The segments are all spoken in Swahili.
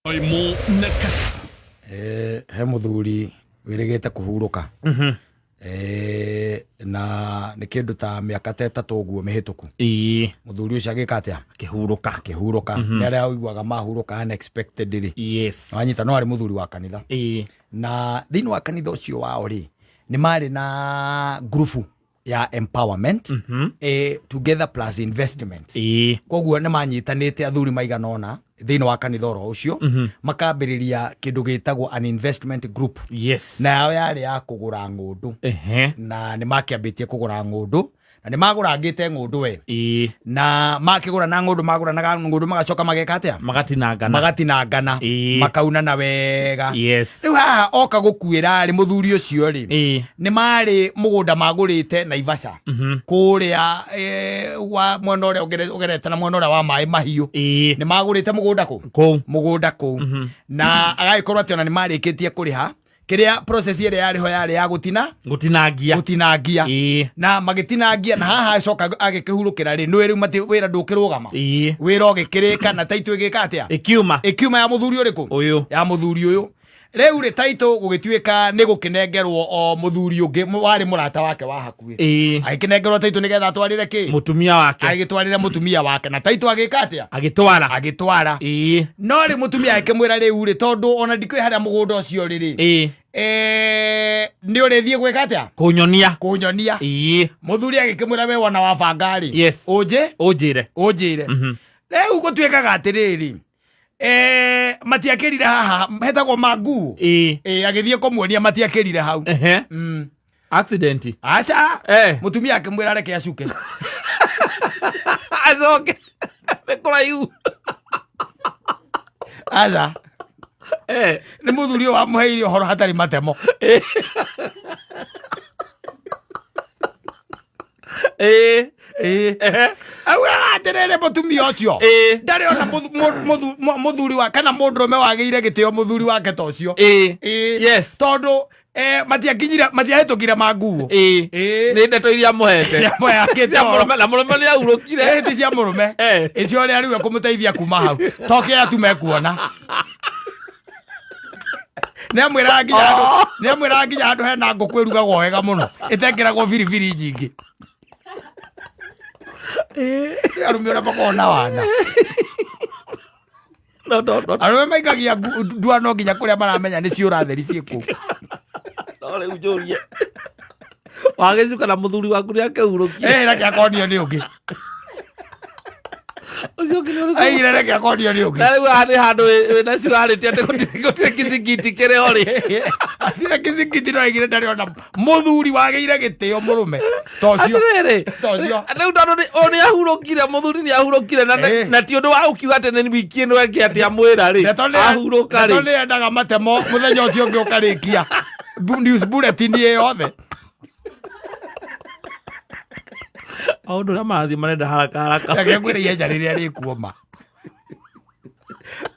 Mo nakata. He muthuri wirigite kuhuruka. Na nä kä ndå ta mä aka tetatå guo mä hä tå ku må thuri å cio agä ka atä a kä hurå nä arä a uiguaga mahurå ka unexpectedly. Wanyita no arä må thuri wa kanitha na thä inä wa kanitha å cio wao rä nä marä na grupu ya empowerment together plus investment. Koguo nä manyitanä te athuri maigana ona thä inä wa kanitha oro å cio makambä rä ria kä ndå gä tagwo an investment group. Na yao yarä ya kå gå ra ngå ndå na nä makä ambä tie kå gå ra ngå ndå na nä magå rangä te ngå ndå we na makä gå ra na ngå ndå magå ranaga ngå ndå magacoka mageka atä a magatinangana makaunana wega. Rä u haha oka gå kuä ra rä må thuri å cio rä nä marä må gå nda magå rä te Naivasha kå rä a mwena å rä a å gerete na mwena å rä a wa maä mahiå nä magå rä te må gå nda kå u na agagä korwo atä ona nä marä kä tie kå rä ha kiria process ire yarä ho yarä ya gutinangia na magitinangia na haha coka agikihurukira ri nwe riu mati wira ndukirugama wira ugikirika na taitu igika atia ikiuma ya muthuri uriku ya muthuri uyu riu ri taitu gugituika ni gukinengerwo o muthuri ungi wari murata wake wa hakuhi agikinengerwo taitu nigetha atwarire ki mutumia wake agitwarire mutumia wake na taitu agika atia agitwara no ri mutumia akimwira riu ri tondu ona ndikwi haria mugunda ucio riri ni urithie gwika atia kunyonia muthuri agikimwira we wana wa bangari unjire riu gutuikaga atiriri matiakirire haha hetagwo manguo agithie kumwonia matiakirire hau accident acha mutumia akimwira reke acuke azoke bekora yu acha ni muthuri wa muheire horo hatari matemo awa aterere mutumia ucio ndari ona muthuri wa kana mundurume wageire gitio muthuri wake ta ucio tondu matiahetukire manguo ni ndeto iria muhete na murume ni ahurukire ti cia murume icio ria riu ekumuteithia kuma hau toke atume kuona nä amwä ra nginya andå hena ngå kwä rugagwo wega må no ä tekäragwo biribiri nyingä arumä å rä a makorwo na wana arå me maikagia ndua no nginya kå rä a maramenya nä cio ratheri ciä kå no rä u njå rie wagä cuka na må thuri waku nä akehurå reke akonio nä å ngä aire reke akonio nä å ngä na rä u haha nä handå wä nacio harä te atä gå tirä kizingiti kä rä o rä atirä kizingiti no aigire ndarä ona må thuri wagä ire gä tä o må rå me tocio rä u tondå å nä ahurå kire må thuri nä ahurå kire na ti å ndå wa gå kiuga atä nä wiki ä no eke atä amwä ra rä ahurå ka rä nä endaga matemo må thenya å cio å ngä å karä kia news bulletin ä yothe maundu ria marathii marenda haraka reke ngwire ihenja rä rä a rä kuoma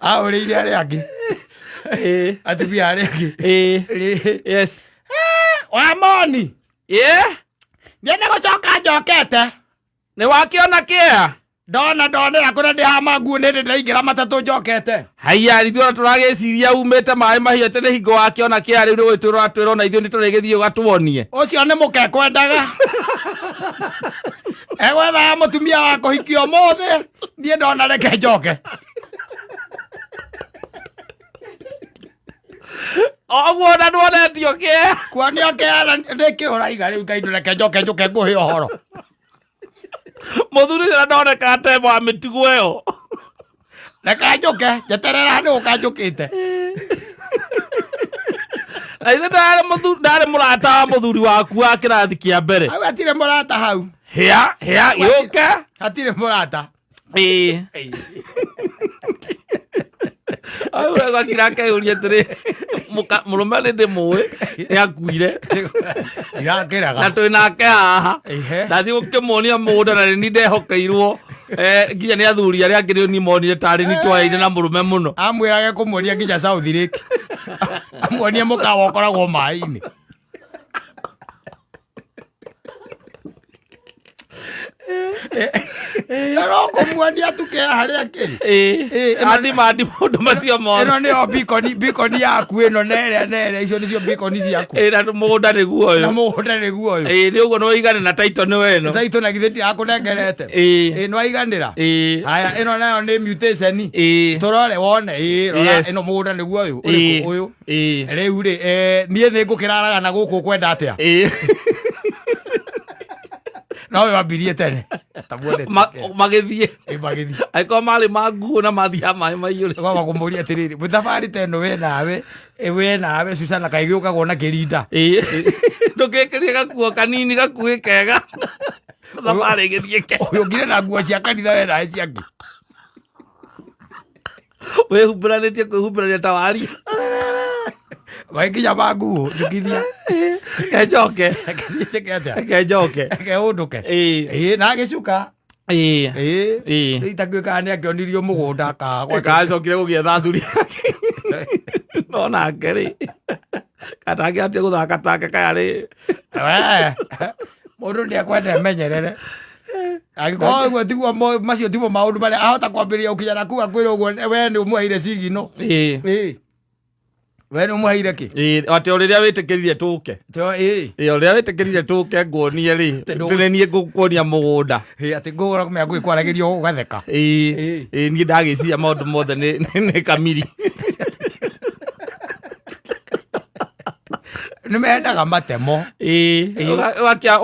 aå rä ire arä angä atumia arä angä wamoni nä gå coka njokete nä wakä ona kä a ndonera kå rä ndä hama nguo nä ndä ndäraingä ra matatå njokete haiya ithuä ona tå ragä ciria umä te maä mahiå atä nä hingo wakä ona kä a rä u nä gwä twä rwo atwä rwo na ithuä nä tå rä gä thiä å gatwonie å cio nä må kekwendaga egwethaga må tumia wa kå hikio må thä niä ndona reke njoke oguo na ndwonetio kä kuonio kä ndä kä å raiga rä u ngai ndå reke njoke njå ke ngå hä ohoro må thuri å cio na ndoneka tembo wa mä tugo ä yo reka njå ke njeterera nä gå ka njå kä te na ithe ndarä må rata wa må thuri waku wa kä rathi kä a mbere au atirä må rata hau hä a gä å ke hatirä må rata au egakira akeå ria atä rä må rå me nä ndä må ä nä akuire na twä nake haha ndathiä gå kä monia må nda na nä ni ndehokeirwo nginya nä athuri arä angä nä ni monire tarä ni twaine na må rå me må no amwä rage kå muonia nginya South Lake amuonie må kawa å koragwo maä-inä no kumwonia tu kia haria kiri andi mandi maundu macio mothe ino nio beacon yaku ino nere icio nicio beacon ciaku na mugunda niguo uyu na mugunda niguo uyu ni uguo no igane na title ni weno title na githeti akunengerete no iganira haya ino nayo ni mutation turore wone rora ino mugunda niguo uyu uyu riu ri nie ni ngukiraragana guku kwenda atia no we wambirie tene magithie aiko mali maguo na mathia mai maiyure kwa makumburia atiriri muthabari teno we nawe Susana kaigiuka gona kirinda ndukikirie gakuo kanini gakui kega thabari githie ke uyu ngire na nguo cia kanitha we nawe ciangi we humbiranitie kwihumbirania tawari waikinya manguo njugithia kejoke kejoke keunduke na agicuka itagwikaga nä akĩonirio må gå nda kagacokire gå gietha thuri no nake rä katangä atie gå thaka take kaya rä må ndå nä ekwenda menyerere angĩkorwo guo tiguo macio timo maũndũ marĩa ahota kwambĩrĩria ũkinyana kuga kwĩra ũguo we nĩ ũmũheire sigino we nĩ ũmũheire kĩ atĩ o rĩrĩa wĩtĩkĩrire tũke o rĩrĩa wĩtĩkĩrire tũke nguonie rĩ tene niĩ ngũkuonia mũgũnda atĩ ngũgũra kũmenya gwĩkwaragĩrio ũgatheka niĩ ndagĩciria maũndũ mothe nĩ kamiri nĩ mendaga matemo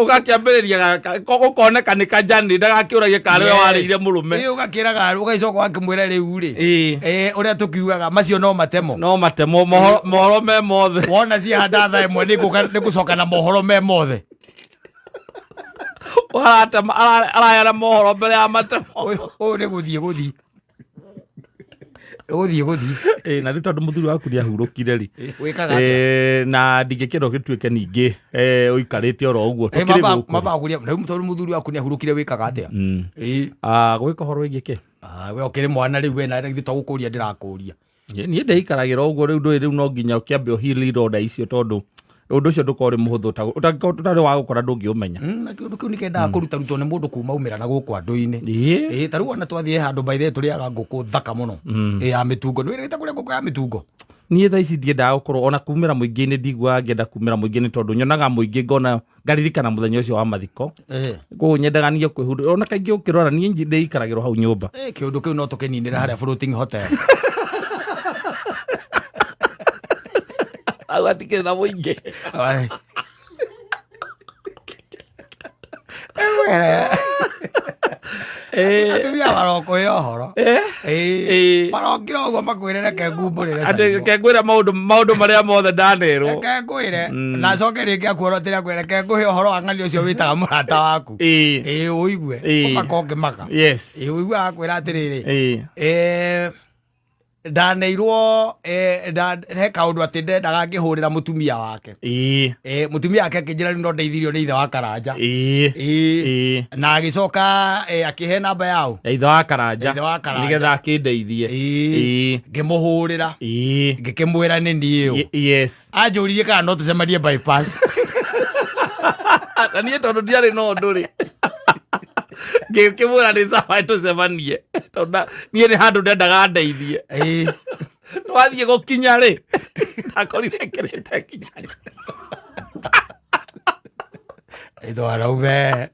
ũgakĩambĩrĩria ũkoneka nĩ kanjani ndagakĩũragie karĩ we warĩire mũrũme ũgakĩraga ũgaicoka wakĩmwĩra rĩu rĩ ũrĩa tũkiugaga macio no matemo mohoro me mothe wona ciahanda tha ĩmwe nĩ gũcoka na mohoro me mothe arayana mohoro mbere ya matemo ũyũ nĩ gũthiĩ na rä tondå må thuri waku nä ahurũkire rĩ na ndingäkenda gĩtuĩke ningĩ ũikarĩte oro ũguo mabaguria rĩu tondũ mũthuri waku nĩ ahurũkire wĩkaga atĩa gwĩka horo ĩngĩ kĩ we ũkĩrĩ mwana rĩu wena githĩ to gũkũria ndĩrakũria niĩ ndĩikaragĩra ũguo rĩu ndũĩ rĩu no nginya ũkĩambe ũhili ironda icio tondũ ũndũ ũcio ndũkorĩ mũhũthũ ũtarĩ wa gũkora ndũngĩũmenya na kĩũndũ kĩu nĩ kendaga kũrutarutwo nĩ mũndũ kuma umĩra na gũkũ andũ-inĩ ta rĩu ona twathiĩ handũ baithe tũrĩaga ngũkũ thaka mũno ya mĩtungo nĩ wĩrĩgĩte kũrĩa ngũkũ ya mĩtungo niĩ tha ici ndiendaga gũkorwo ona kumĩra mũingĩ-inĩ ndiguaga ngĩenda kumĩra mũingĩ-inĩ tondũ nyonaga mũingĩ ngona ngaririkana mũthenya ũcio wa mathiko kũguo nyendaga niĩ kwĩhunda ona kaingĩ ũkĩrora niĩ ndĩikaragĩrwo hau nyũmba kĩũndũ kĩu no tũkĩninĩra harĩa floating hotel au atikĩrĩ na mũingĩ atumia marokũhe ũhoro marokĩra ũguo makwĩre reke ngumbũrĩre reke ngwĩre maũndũ marĩa mothe ndanerwo reke ngwĩre na acoke rĩngĩ akuorotĩra kwĩre reke ngũhe ũhoro wa ng'ani ũcio wĩtaga mũrata waku ũigue ũmaka ũngĩmaka ũiguaga kwĩra atĩrĩrĩ ndaneirwo he kaũndũ atĩ ndendaga ngĩhũrĩra mũtumia wake mũtumia wake akĩnjĩra rĩu no ndeithirio nĩ ithe wa Karanja na agĩcoka akĩhe namba yao ithe wa Karanja nĩgetha akĩndeithie ngĩmũhũrĩra ngĩkĩmwĩra nĩ niĩ anjũririe kana no tũcemanie bypass na niĩ tondũ ndiarĩ na ũndũ rĩ ngĩmwĩra nĩ sawa tũcemanie tondũ niĩ nĩ handũ ndendaga ndeithie twathiĩ gũkinya rĩ akorire kĩrĩte kinya itwaraume